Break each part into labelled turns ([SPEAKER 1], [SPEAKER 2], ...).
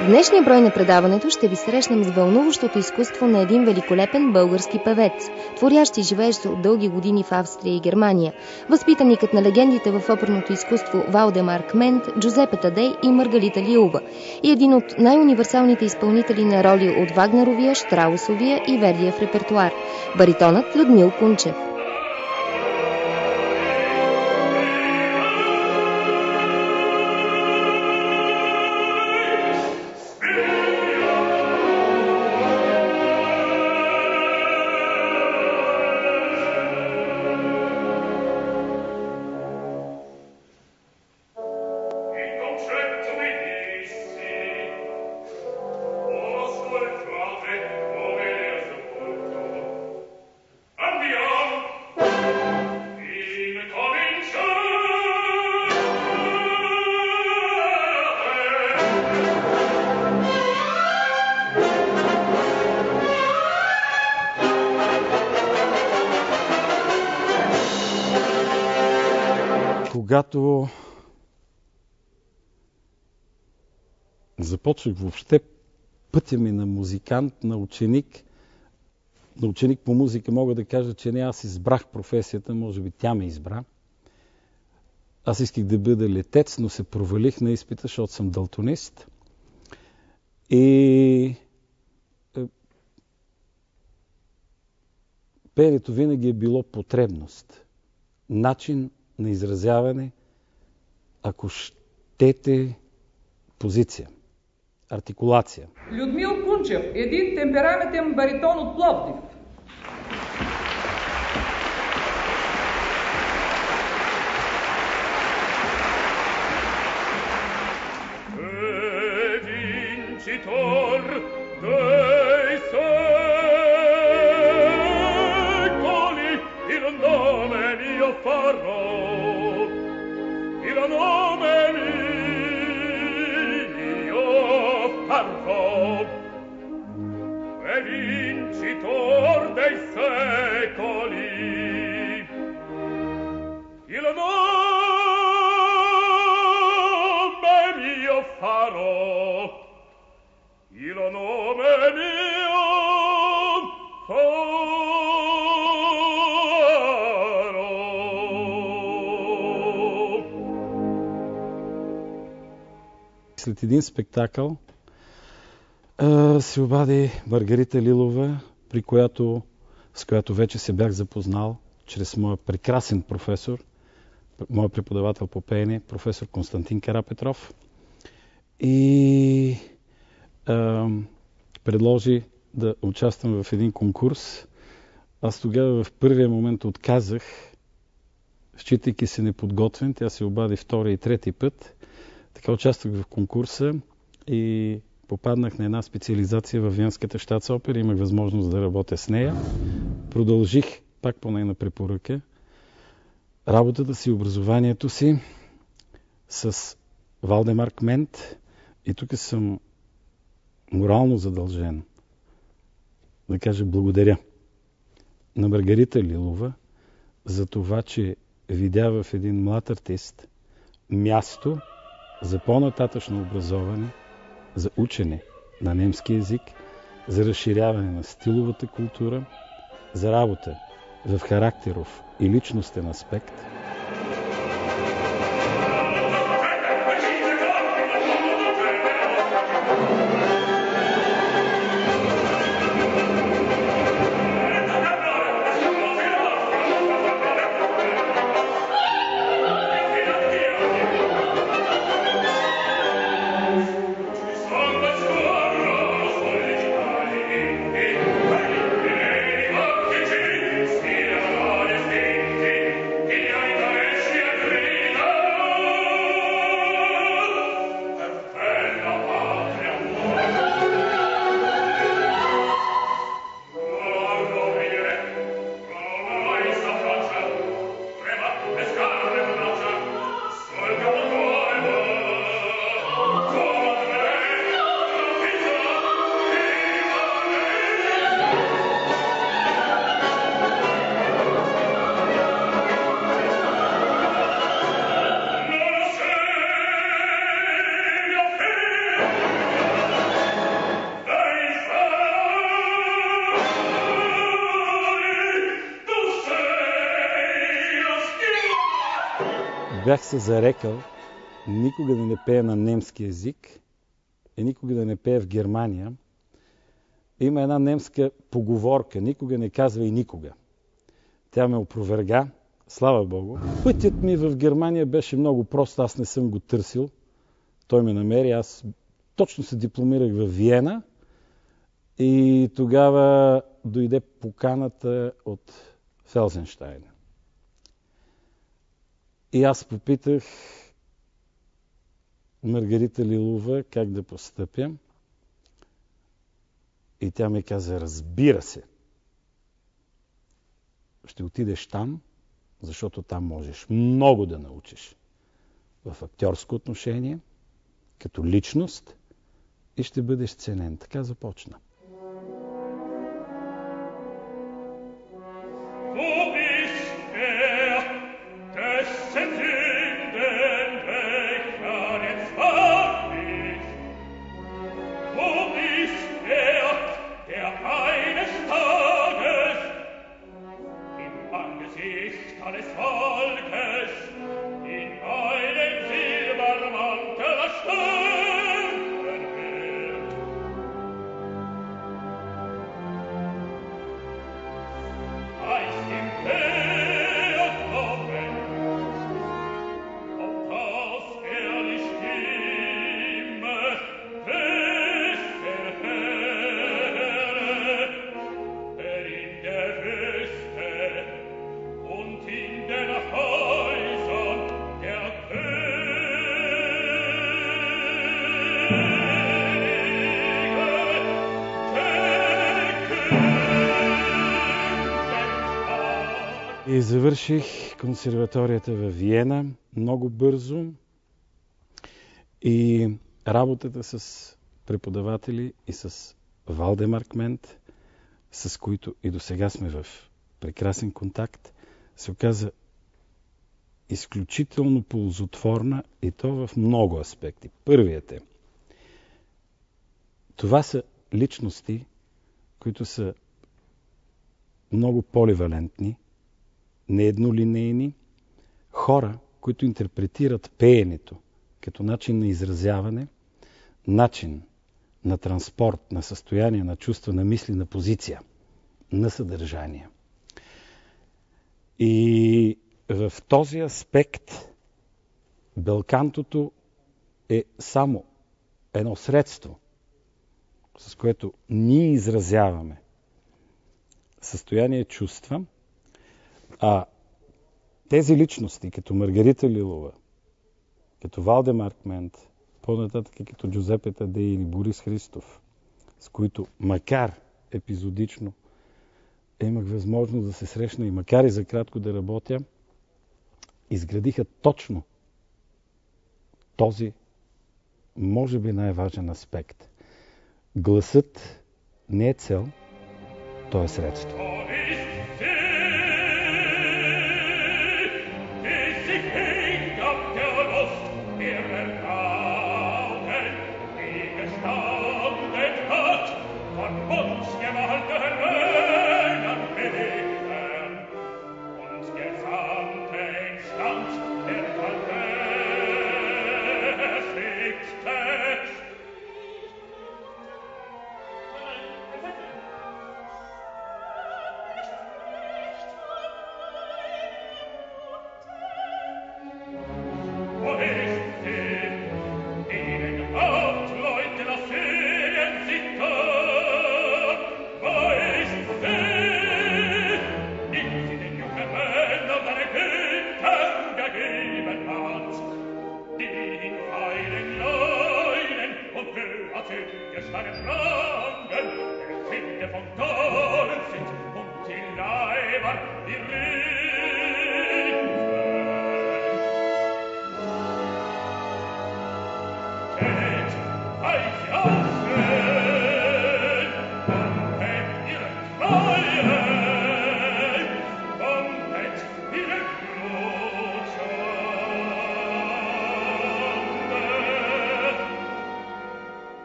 [SPEAKER 1] днешния брой на предаването ще ви срещнем с вълнуващото изкуство на един великолепен български певец, творящ и живеещ от дълги години в Австрия и Германия, възпитаникът на легендите в оперното изкуство Валдемар Кмент, Джузепе Тадей и Маргарита Лилова и един от най-универсалните изпълнители на роли от Вагнеровия, Щраусовия и Вердиев репертоар – баритонът Людмил Кунчев.
[SPEAKER 2] Когато започнах въобще пътя ми на музикант, на ученик по музика, мога да кажа, че не аз избрах професията, може би тя ме избра. Аз исках да бъда летец, но се провалих на изпита, защото съм далтонист. И пеенето винаги е било потребност, начин на изразяване, ако щете, позиция, артикулация.
[SPEAKER 3] Людмил Кунчев, един темпераментен баритон от Пловдив.
[SPEAKER 2] След един спектакъл се обади Маргарита Лилова, с която вече се бях запознал чрез моя прекрасен професор, моя преподавател по пеене, професор Константин Карапетров, и предложи да участвам в един конкурс. Аз тогава в първия момент отказах, считайки се неподготвен. Тя се обади втори и трети път. Така участвах в конкурса и попаднах на една специализация в Виенската щатсопера. Имах възможност да работя с нея. Продължих, пак по нейна препоръка, работата си, образованието си с Валдемар Кмент. И тук съм морално задължен да кажа благодаря на Маргарита Лилова за това, че видя в един млад артист място за по-нататъчно образование, за учене на немски език, за разширяване на стиловата култура, за работа в характеров и личностен аспект.
[SPEAKER 4] Io
[SPEAKER 2] бях се зарекал никога да не пея на немски език и никога да не пея в Германия. Има една немска поговорка: никога не казвай никога. Тя ме опроверга, слава Богу. Пътят ми в Германия беше много прост, аз не съм го търсил. Той ме намери, аз точно се дипломирах в Виена и тогава дойде поканата от Фелзенщайн. И аз попитах Маргарита Лилова как да постъпя. И тя ми каза: разбира се, ще отидеш там, защото там можеш много да научиш в актьорско отношение, като личност, и ще бъдеш ценен. Така започна. И завърших консерваторията във Виена много бързо и работата с преподаватели и с Валдемар Кмент, с които и до сега сме в прекрасен контакт, се оказа изключително ползотворна, и то в много аспекти. Първият е: това са личности, които са много поливалентни, нееднолинейни, хора, които интерпретират пеенето като начин на изразяване, начин на транспорт, на състояние, на чувства, на мисли, на позиция, на съдържание. И в този аспект белкантото е само едно средство, с което ние изразяваме състояние, чувства, а тези личности, като Маргарита Лилова, като Валдемар Кмент, по-нататък като Джузепе Тадей или Борис Христов, с които макар епизодично имах възможност да се срещна и макар и за кратко да работя, изградиха точно този, може би, най-важен аспект. Гласът не е цел, то е средство.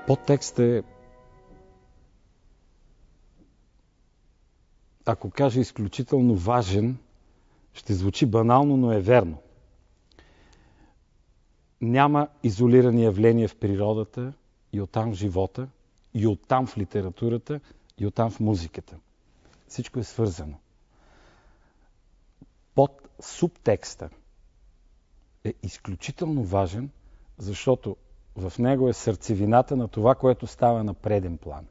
[SPEAKER 2] Подтекстът е, ако кажа изключително важен, ще звучи банално, но е верно. Няма изолирани явления в природата и оттам в живота, и оттам в литературата, и оттам в музиката. Всичко е свързано. Под субтекста е изключително важен, защото в него е сърцевината на това, което става на преден план.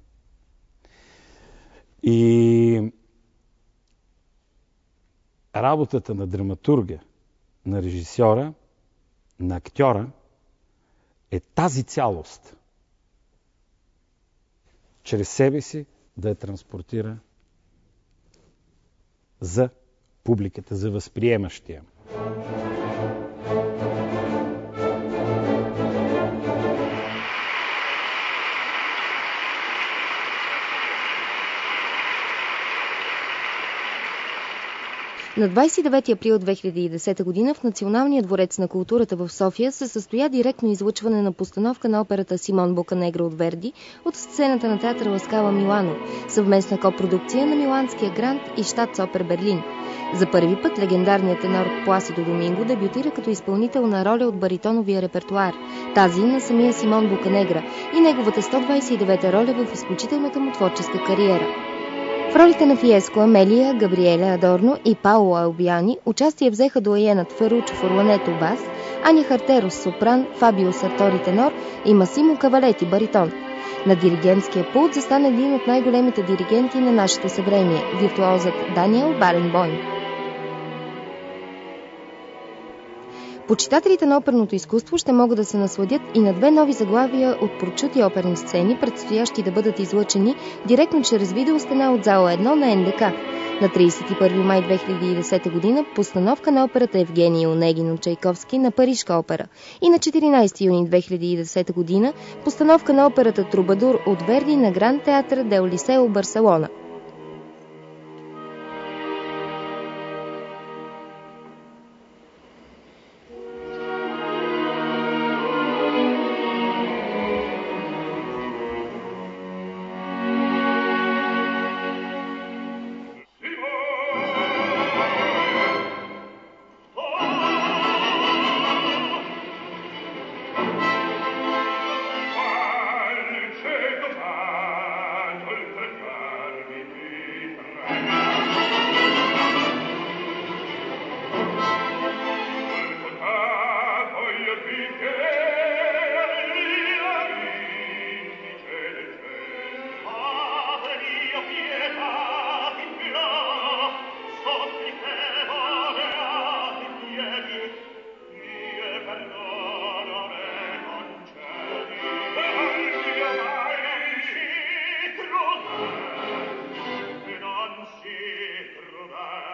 [SPEAKER 2] И работата на драматурга, на режисьора, на актьора е тази цялост чрез себе си да я транспортира за публиката, за възприемащия.
[SPEAKER 1] На 29 април 2010 година в Националния дворец на културата в София се състоя директно излъчване на постановка на операта Симон Боканегро от Верди от сцената на театър Ла Скала Милано, съвместна копродукция на Миланския Грант и Щат Опер Берлин. За първи път легендарният тенор Пласидо Доминго дебютира като изпълнител на роля от баритоновия репертуар, тази на самия Симон Боканегра и неговата 129-та роля в изключителната му творческа кариера. В ролите на Фиеско, Амелия, Габриеле Адорно и Паоло Албиани участие взеха доаенът Феручо Форлането бас, Аня Хартерос сопран, Фабио Сартори тенор и Масимо Кавалети баритон. На диригентския пулт застана един от най-големите диригенти на нашето съвремие – виртуозът Даниел Баренбойм. Почитателите на оперното изкуство ще могат да се насладят и на две нови заглавия от прочути оперни сцени, предстоящи да бъдат излъчени директно чрез видеостена от зала 1 на НДК. На 31 май 2010 година постановка на операта Евгений Онегин от Чайковски на Парижка опера и на 14 юни 2010 година постановка на операта Трубадур от Верди на Гран театър Дел Лисео Барселона.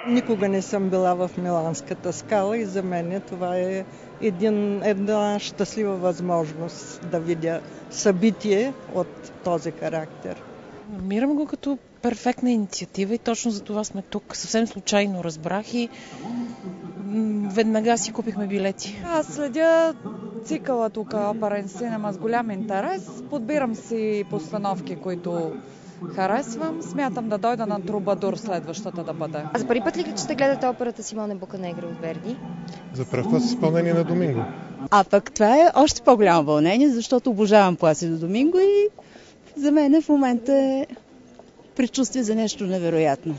[SPEAKER 4] Никога не съм била в Миланската скала и за мен това е една щастлива възможност да видя събитие от този характер.
[SPEAKER 5] Намирам го като перфектна инициатива и точно за това сме тук. Съвсем случайно разбрах и веднага си купихме билети.
[SPEAKER 6] Аз следя цикъла тук оперен синема с голям интерес. Подбирам си постановки, които харесвам. Смятам да дойда на Трубадур следващата да бъде.
[SPEAKER 1] А за първи път ли ще гледате операта Симоне Боканегро от Верди?
[SPEAKER 7] За първ път с изпълнение на Доминго.
[SPEAKER 8] А пък това е още по-голямо вълнение, защото обожавам Пласидо Доминго и за мен в момента е предчувствие за нещо невероятно.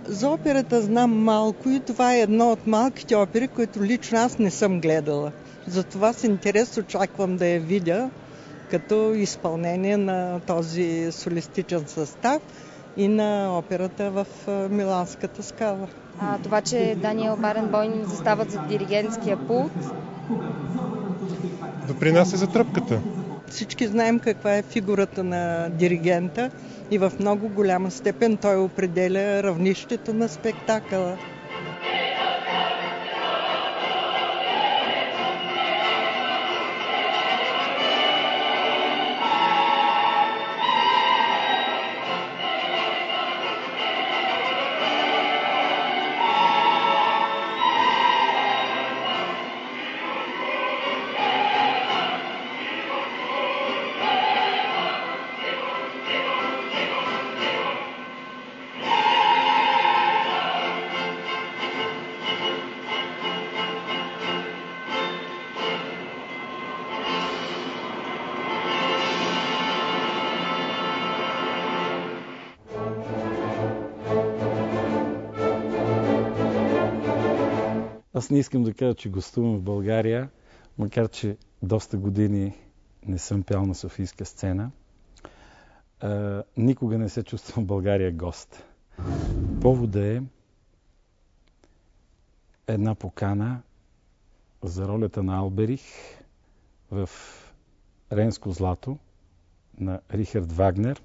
[SPEAKER 4] За операта знам малко и това е едно от малките опери, които лично аз не съм гледала. Затова с интерес очаквам да я видя като изпълнение на този солистичен състав и на операта в Миланската скала.
[SPEAKER 1] А това, че Даниел Баренбойм застават за диригентския пулт?
[SPEAKER 7] Допринася за тръпката.
[SPEAKER 4] Всички знаем каква е фигурата на диригента и в много голяма степен той определя равнището на спектакъла.
[SPEAKER 2] Аз не искам да кажа, че гостувам в България, макар че доста години не съм пял на софийска сцена. Никога не се чувствам в България гост. Повода е една покана за ролята на Алберих в Ренско злато на Рихард Вагнер.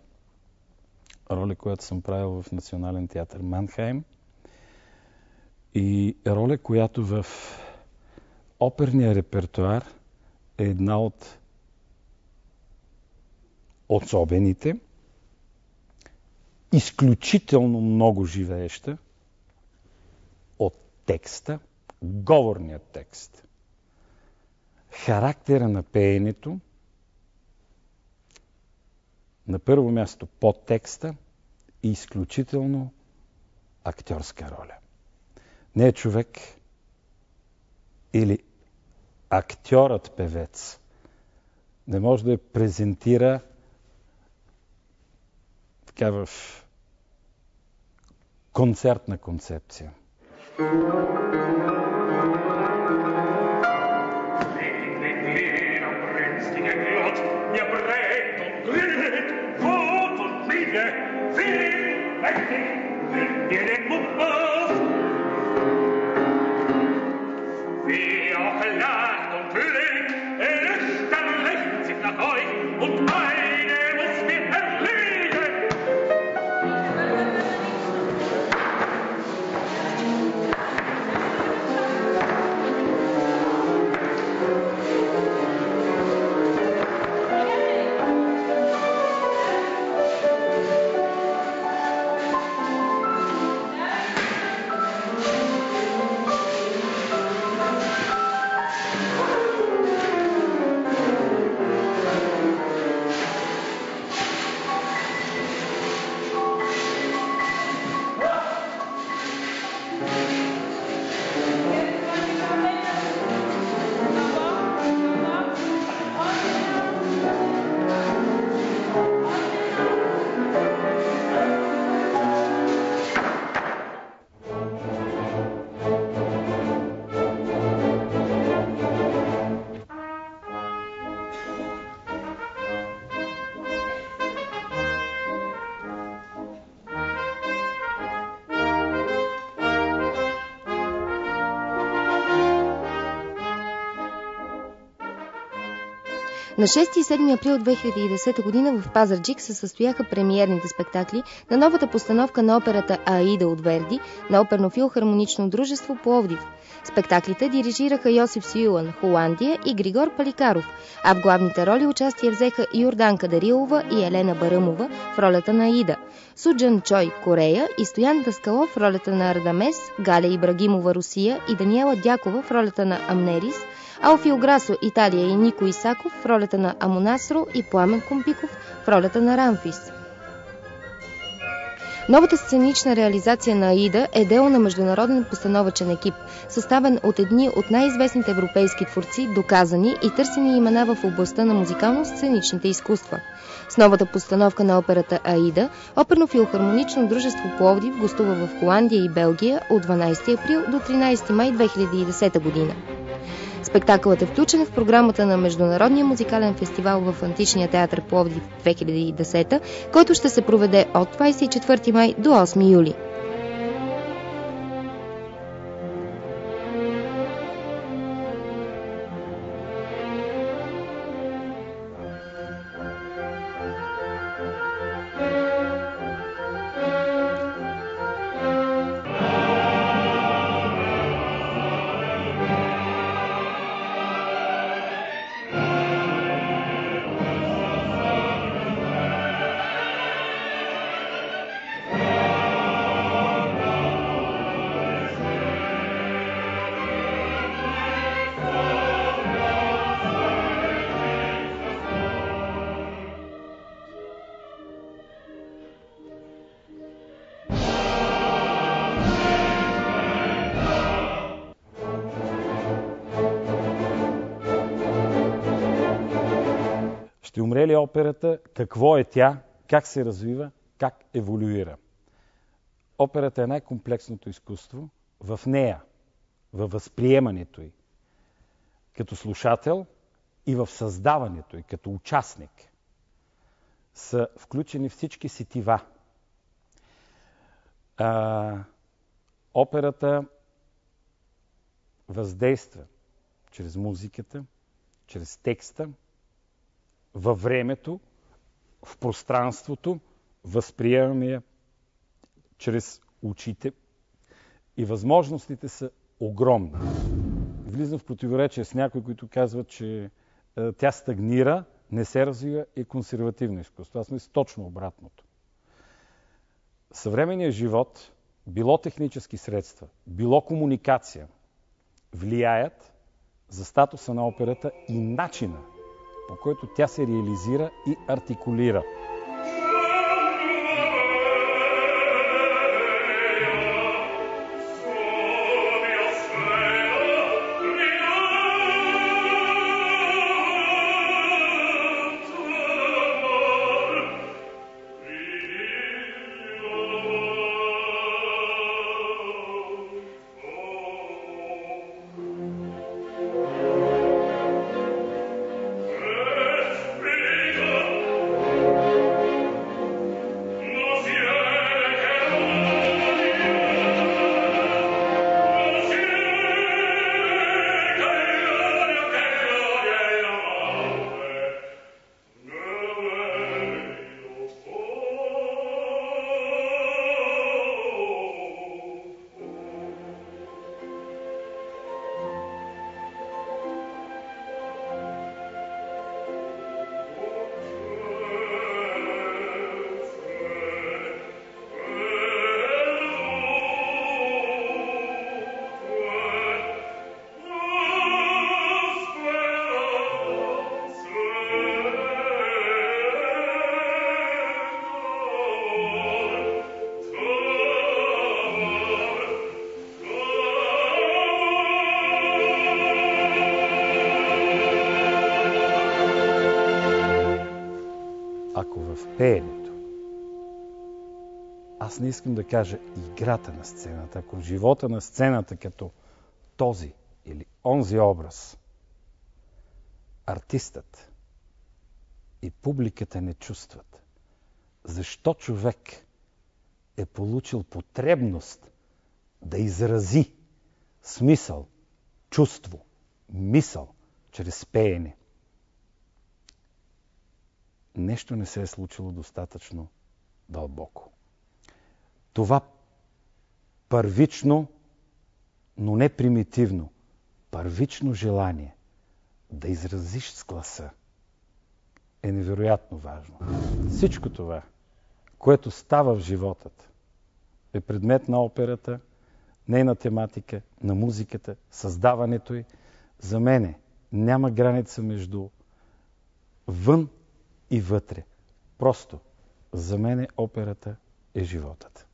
[SPEAKER 2] Роля, която съм правил в Национален театър Манхайм. И роля, която в оперния репертуар е една от особените, изключително много живееща от текста, говорният текст, характера на пеенето, на първо място под текста и изключително актьорска роля. Не е човек или актьорът-певец не може да я презентира така в концертна концепция.
[SPEAKER 1] На 6 и 7 април 2010 година в Пазарджик се състояха премиерните спектакли на новата постановка на операта Аида от Верди на Оперно-филхармонично дружество Пловдив. Спектаклите дирижираха Йосиф Сюилан, Холандия, и Григор Паликаров, а в главните роли участие взеха Йорданка Дарилова и Елена Баръмова в ролята на Аида, Суджан Чой, Корея, и Стоян Даскалов в ролята на Ардамес, Галя Ибрагимова, Русия, и Даниела Дякова в ролята на Амнерис, Алфио Грасо, Италия, и Нико Исаков в ролята на Амонасро и Пламен Компиков в ролята на Рамфис. Новата сценична реализация на Аида е дело на международен постановачен екип, съставен от едни от най-известните европейски творци, доказани и търсени имена в областта на музикално-сценичните изкуства. С новата постановка на операта Аида, Оперно-филхармонично дружество Пловдив гостува в Холандия и Белгия от 12 април до 13 май 2010 година. Спектакълът е включен в програмата на Международния музикален фестивал в Античния театър Пловдив 2010, който ще се проведе от 24 май до 8 юли.
[SPEAKER 2] Добре ли е операта? Какво е тя? Как се развива? Как еволюира? Операта е най-комплексното изкуство. В нея, във възприемането й, като слушател и в създаването й, като участник, са включени всички сетива. Операта въздейства чрез музиката, чрез текста, във времето, в пространството, възприемаме я чрез очите и възможностите са огромни. Влизам в противоречие с някои, които казват, че тя стагнира, не се развива и консервативно изкуство. Аз мисля точно обратното. Съвременният живот, било технически средства, било комуникация, влияят за статуса на операта и начина, по който тя се реализира и артикулира. Ако в пеенето, аз не искам да кажа играта на сцената, ако живота на сцената като този или онзи образ, артистът и публиката не чувстват, защо човек е получил потребност да изрази смисъл, чувство, мисъл чрез пеене, нещо не се е случило достатъчно дълбоко. Това първично, но не примитивно, първично желание да изразиш с гласа е невероятно важно. Всичко това, което става в животът, е предмет на операта, нейна тематика, на музиката, създаването й. За мене няма граница между вън и вътре. Просто за мене операта е животът.